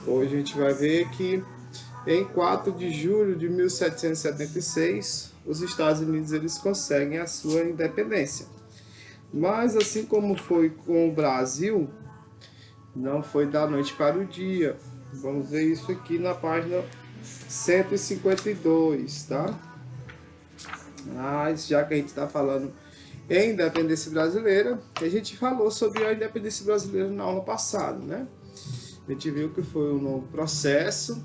Hoje a gente vai ver que em 4 de julho de 1776, os Estados Unidos eles conseguem a sua independência. Mas assim como foi com o Brasil, não foi da noite para o dia. Vamos ver isso aqui na página 152, tá? Mas já que a gente está falando em independência brasileira, a gente falou sobre a independência brasileira na aula passada, né? A gente viu que foi um longo processo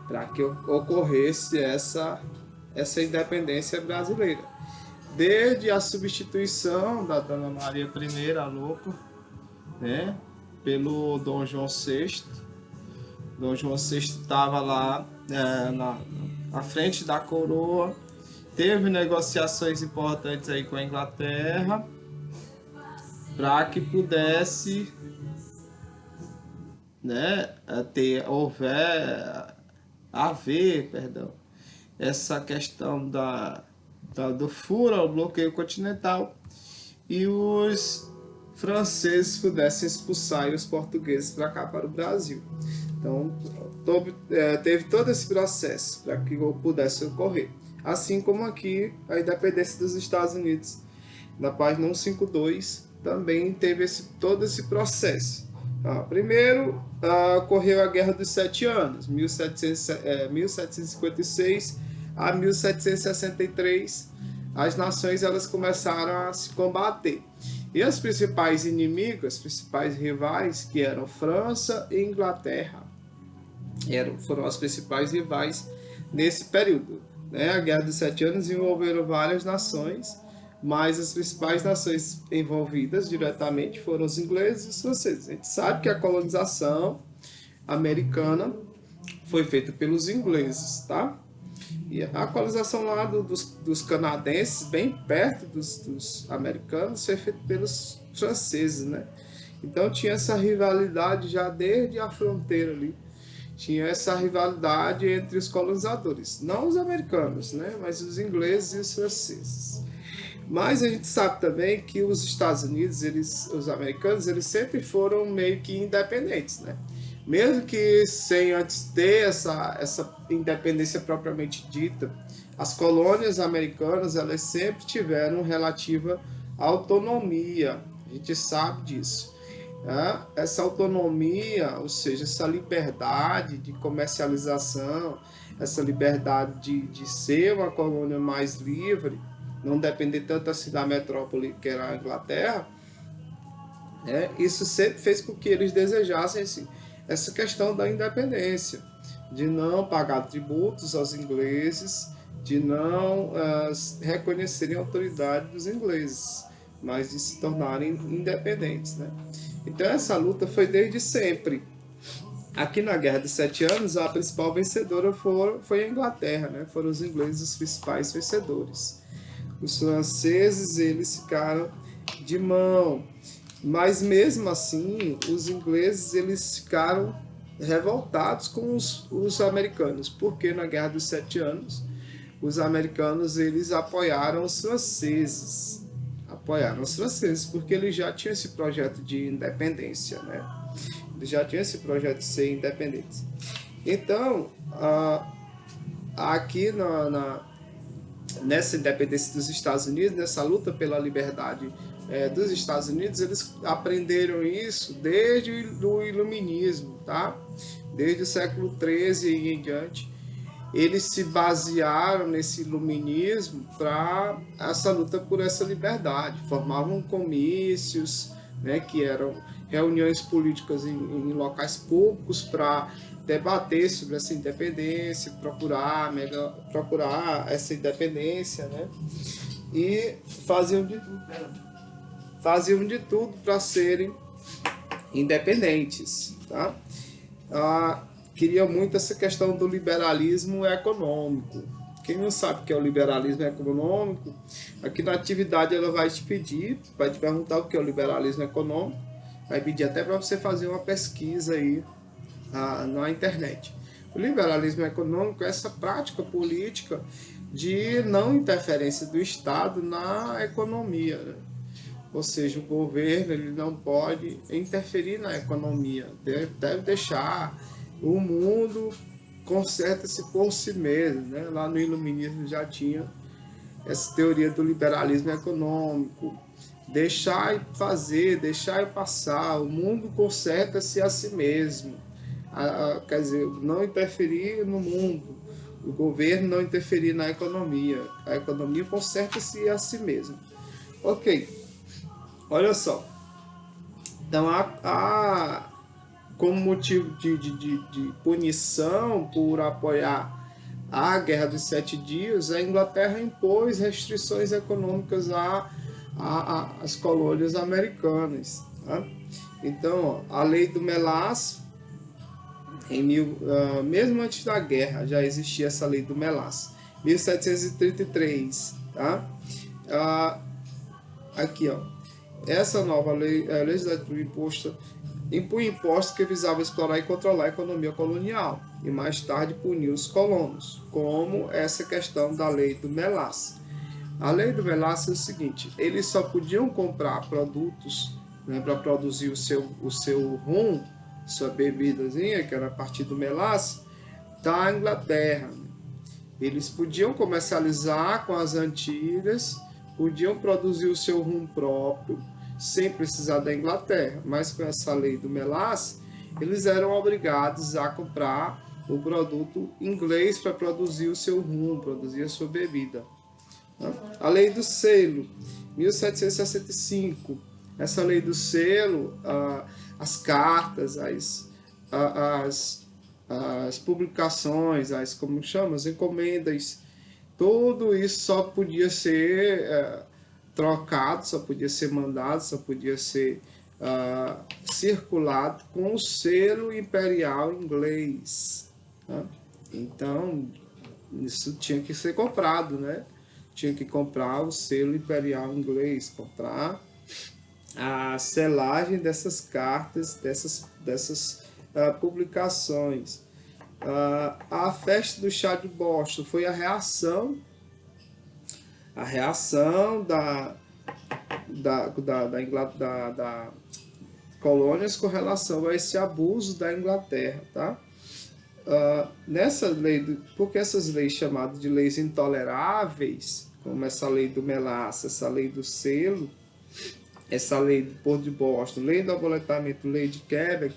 para que ocorresse essa independência brasileira. Desde a substituição da Dona Maria I, a louca, né, pelo Dom João VI. Dom João VI estava lá à frente da coroa, teve negociações importantes aí com a Inglaterra para que pudesse, né, haver, perdão, essa questão do furo ao bloqueio continental e os franceses pudessem expulsar os portugueses para cá, para o Brasil. Então, teve todo esse processo para que pudesse ocorrer. Assim como aqui a independência dos Estados Unidos, na página 152, também teve todo esse processo. Primeiro, ocorreu a Guerra dos 7 Anos, 1756 a 1763. As nações elas começaram a se combater. E as principais inimigas, as principais rivais, que eram França e Inglaterra, foram as principais rivais nesse período. A Guerra dos 7 Anos envolveram várias nações, mas as principais nações envolvidas diretamente foram os ingleses e os franceses. A gente sabe que a colonização americana foi feita pelos ingleses, tá? E a colonização lá dos canadenses, bem perto dos americanos, foi feita pelos franceses, né? Então tinha essa rivalidade já desde a fronteira ali. Tinha essa rivalidade entre os colonizadores, não os americanos, né? Mas os ingleses e os franceses. Mas a gente sabe também que os Estados Unidos, os americanos, eles sempre foram meio que independentes, né? Mesmo que sem antes ter essa independência propriamente dita, as colônias americanas elas sempre tiveram relativa autonomia. A gente sabe disso. Essa autonomia, ou seja, essa liberdade de comercialização, essa liberdade de ser uma colônia mais livre, não depender tanto assim da metrópole que era a Inglaterra, isso sempre fez com que eles desejassem assim, essa questão da independência, de não pagar tributos aos ingleses, de não reconhecerem a autoridade dos ingleses, mas de se tornarem independentes, né? Então essa luta foi desde sempre. Aqui na Guerra dos 7 Anos, a principal vencedora foi a Inglaterra, né? Foram os ingleses os principais vencedores. Os franceses, eles ficaram de mão. Mas mesmo assim, os ingleses eles ficaram revoltados com os americanos, porque na Guerra dos 7 Anos, os americanos eles apoiaram os franceses. Apoiaram os franceses, porque eles já tinham esse projeto de independência, né? Eles já tinham esse projeto de ser independentes. Então, aqui nessa independência dos Estados Unidos, nessa luta pela liberdade dos Estados Unidos, eles aprenderam isso desde o Iluminismo, tá? Desde o século XIII e em diante. Eles se basearam nesse iluminismo para essa luta por essa liberdade. Formavam comícios, né, que eram reuniões políticas em locais públicos para debater sobre essa independência, procurar essa independência, né? E faziam de tudo para serem independentes, tá? Queria muito essa questão do liberalismo econômico. Quem não sabe o que é o liberalismo econômico, aqui na atividade ela vai te perguntar o que é o liberalismo econômico, vai pedir até para você fazer uma pesquisa aí na internet. O liberalismo econômico é essa prática política de não interferência do Estado na economia, né? Ou seja, o governo ele não pode interferir na economia, deve deixar o mundo conserta-se por si mesmo, né? Lá no Iluminismo já tinha essa teoria do liberalismo econômico, deixar e fazer, deixar e passar, o mundo conserta-se a si mesmo, quer dizer, não interferir no mundo, o governo não interferir na economia, a economia conserta-se a si mesma. Ok, olha só, então como motivo de punição por apoiar a Guerra dos Sete Dias, a Inglaterra impôs restrições econômicas às colônias americanas. Tá? Então, a lei do Melas, mesmo antes da guerra, já existia essa lei do Melas, 1733. Tá? Aqui, ó, essa nova lei legislativa impunha impostos que visavam explorar e controlar a economia colonial e mais tarde punir os colonos, como essa questão da lei do Melas. A lei do Melas é o seguinte: eles só podiam comprar produtos, né, para produzir o seu rum, sua bebidazinha, que era a partir do Melas, da Inglaterra. Eles podiam comercializar com as Antilhas, podiam produzir o seu rum próprio, sem precisar da Inglaterra, mas com essa lei do Melas, eles eram obrigados a comprar o produto inglês para produzir o seu rum, produzir a sua bebida. A lei do selo, 1765. Essa lei do selo, as cartas, as publicações, como chama, as encomendas, tudo isso só podia ser trocado, só podia ser mandado, só podia ser circulado com o selo imperial inglês. Tá? Então, isso tinha que ser comprado, né? Tinha que comprar o selo imperial inglês, comprar a selagem dessas cartas, dessas publicações. A festa do chá de Boston foi a reação da colônias com relação a esse abuso da Inglaterra, tá? Nessa lei, porque essas leis chamadas de leis intoleráveis, como essa lei do Melas, essa lei do selo, essa lei do Porto de Boston, lei do aboletamento, lei de Quebec,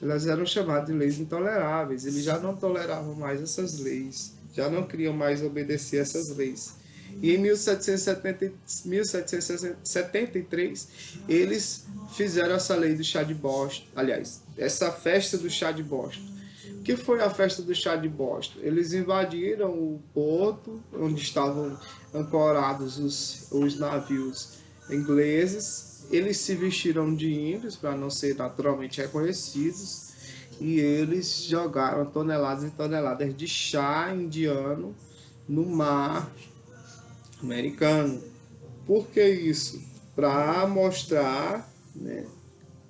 elas eram chamadas de leis intoleráveis. Eles já não toleravam mais essas leis, já não queriam mais obedecer essas leis. E em 1773, eles fizeram essa lei do chá de Boston, aliás, essa festa do chá de Boston. O que foi a festa do chá de Boston? Eles invadiram o porto onde estavam ancorados os navios ingleses. Eles se vestiram de índios para não ser naturalmente reconhecidos e eles jogaram toneladas e toneladas de chá indiano no mar americano. Por que isso? Para mostrar, né,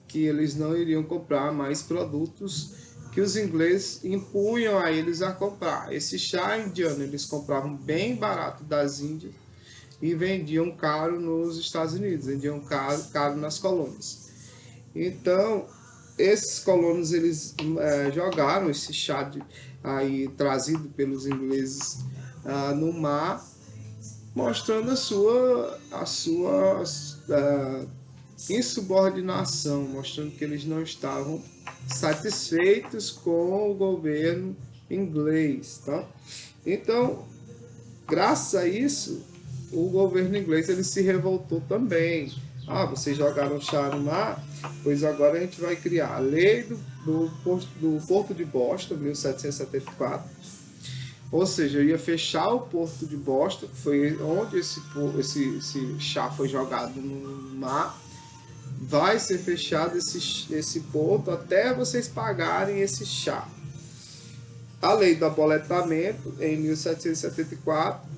que eles não iriam comprar mais produtos que os ingleses impunham a eles a comprar. Esse chá indiano eles compravam bem barato das Índias e vendiam caro nos Estados Unidos, vendiam caro nas colônias. Então, esses colonos eles jogaram esse chá aí trazido pelos ingleses no mar, mostrando a sua insubordinação, mostrando que eles não estavam satisfeitos com o governo inglês, tá? Então, graças a isso, o governo inglês ele se revoltou também. Vocês jogaram chá no mar, pois agora a gente vai criar a lei do Porto de Boston, 1774. Ou seja, ia fechar o Porto de Boston, que foi onde esse chá foi jogado no mar. Vai ser fechado esse porto até vocês pagarem esse chá. A lei do aboletamento, em 1774,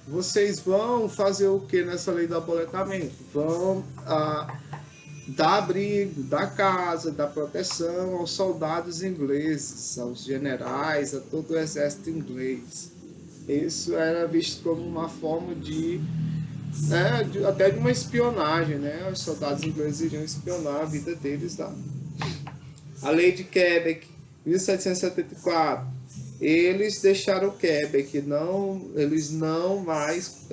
vocês vão fazer o que nessa lei do aboletamento? Vão dar abrigo, dar casa, dar proteção aos soldados ingleses, aos generais, a todo o exército inglês. Isso era visto como uma forma até de uma espionagem, né? Os soldados ingleses iriam espionar a vida deles lá. A lei de Quebec, 1774, eles deixaram Quebec, eles não mais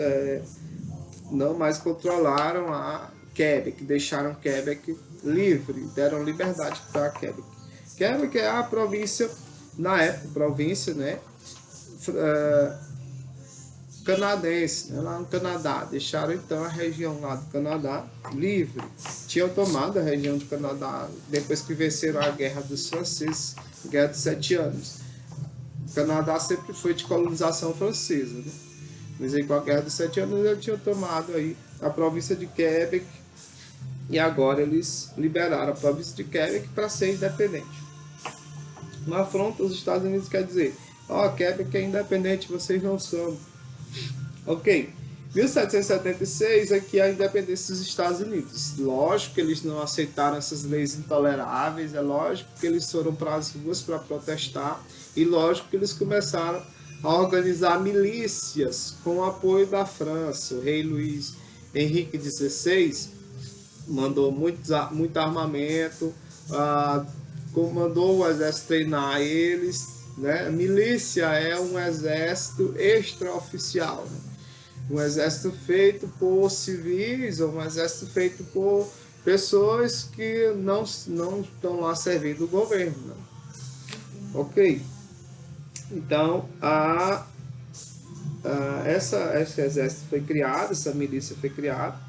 controlaram a Quebec, deixaram Quebec livre, deram liberdade para Quebec. Quebec é a província, na época, província, né, canadense, né, lá no Canadá. Deixaram então a região lá do Canadá livre. Tinham tomado a região do Canadá depois que venceram a Guerra dos Franceses, Guerra dos 7 Anos. O Canadá sempre foi de colonização francesa, né? Mas aí com a Guerra dos 7 Anos eles tinham tomado aí a província de Quebec e agora eles liberaram a província de Quebec para ser independente. Uma afronta aos Estados Unidos quer dizer, Quebec é independente, vocês não são. Ok. 1776 aqui é a independência dos Estados Unidos. Lógico que eles não aceitaram essas leis intoleráveis, é lógico que eles foram para as ruas para protestar e lógico que eles começaram a organizar milícias com o apoio da França. O rei Luís Henrique XVI mandou muito armamento, comandou o exército treinar eles, né? Milícia é um exército extraoficial, né? Um exército feito por civis ou um exército feito por pessoas que não estão lá servindo o governo, né? Ok? Então, esse exército foi criado, essa milícia foi criada.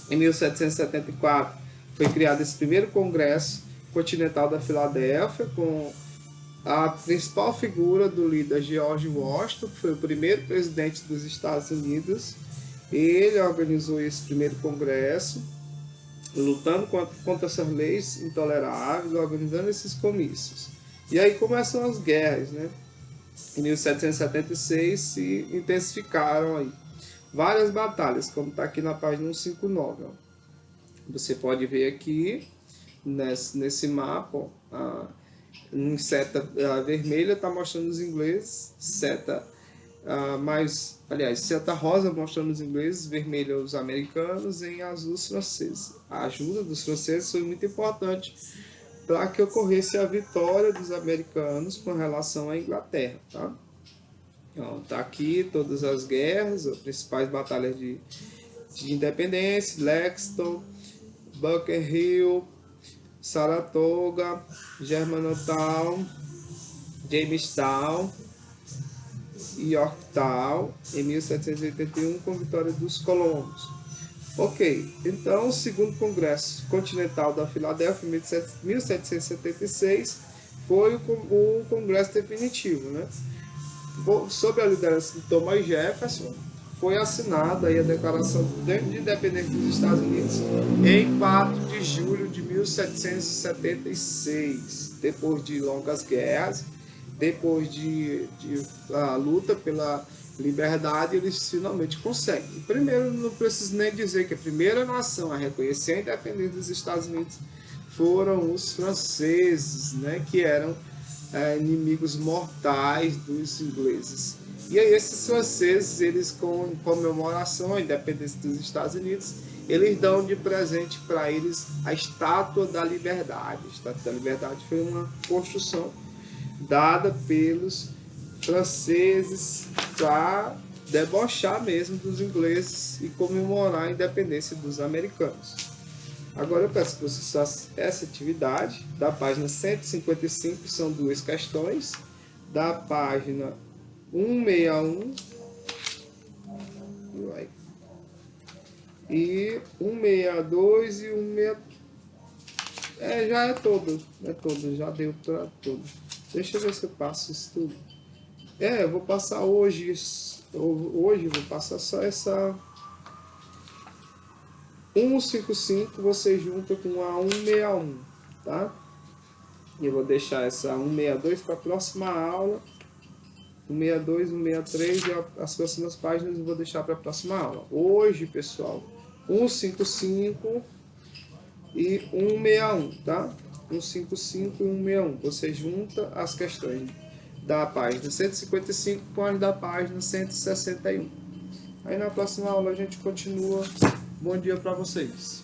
Em 1774 foi criado esse primeiro Congresso Continental da Filadélfia, com a principal figura do líder George Washington, que foi o primeiro presidente dos Estados Unidos. Ele organizou esse primeiro congresso, lutando contra essas leis intoleráveis, organizando esses comícios. E aí começam as guerras, né? Em 1776 se intensificaram aí várias batalhas, como está aqui na página 159. Ó. Você pode ver aqui nesse mapa, ó, em seta vermelha está mostrando os ingleses, seta seta rosa mostrando os ingleses, vermelha os americanos, e em azul os franceses. A ajuda dos franceses foi muito importante para que ocorresse a vitória dos americanos com relação à Inglaterra, tá? Então, tá aqui todas as guerras, as principais batalhas de independência: Lexington, Bunker Hill, Saratoga, Germantown, Jamestown e Yorktown, em 1781, com vitória dos colonos. Ok, então o segundo Congresso Continental da Filadélfia, em 1776, foi o Congresso definitivo, né? Sob a liderança de Thomas Jefferson, foi assinada aí a Declaração de Independência dos Estados Unidos em 4 de julho de 1776. Depois de longas guerras, depois de luta pela liberdade, eles finalmente conseguem. Primeiro, não preciso nem dizer que a primeira nação a reconhecer a independência dos Estados Unidos foram os franceses, né, que eram inimigos mortais dos ingleses. E aí esses franceses, eles com comemoração à independência dos Estados Unidos, eles dão de presente para eles a Estátua da Liberdade. A Estátua da Liberdade foi uma construção dada pelos franceses para debochar mesmo dos ingleses e comemorar a independência dos americanos. Agora eu peço que você faça essa atividade da página 155, são duas questões, da página 161 e 162 e 163. Já é todo, já deu para tudo. Deixa eu ver se eu passo isso tudo. Eu vou passar hoje eu vou passar só essa 155, você junta com a 161, tá? E eu vou deixar essa 162 para a próxima aula. 162, 163 e as próximas páginas eu vou deixar para a próxima aula. Hoje, pessoal, 155 e 161, tá? 155 e 161. Você junta as questões da página 155 com as da página 161. Aí na próxima aula a gente continua. Bom dia para vocês.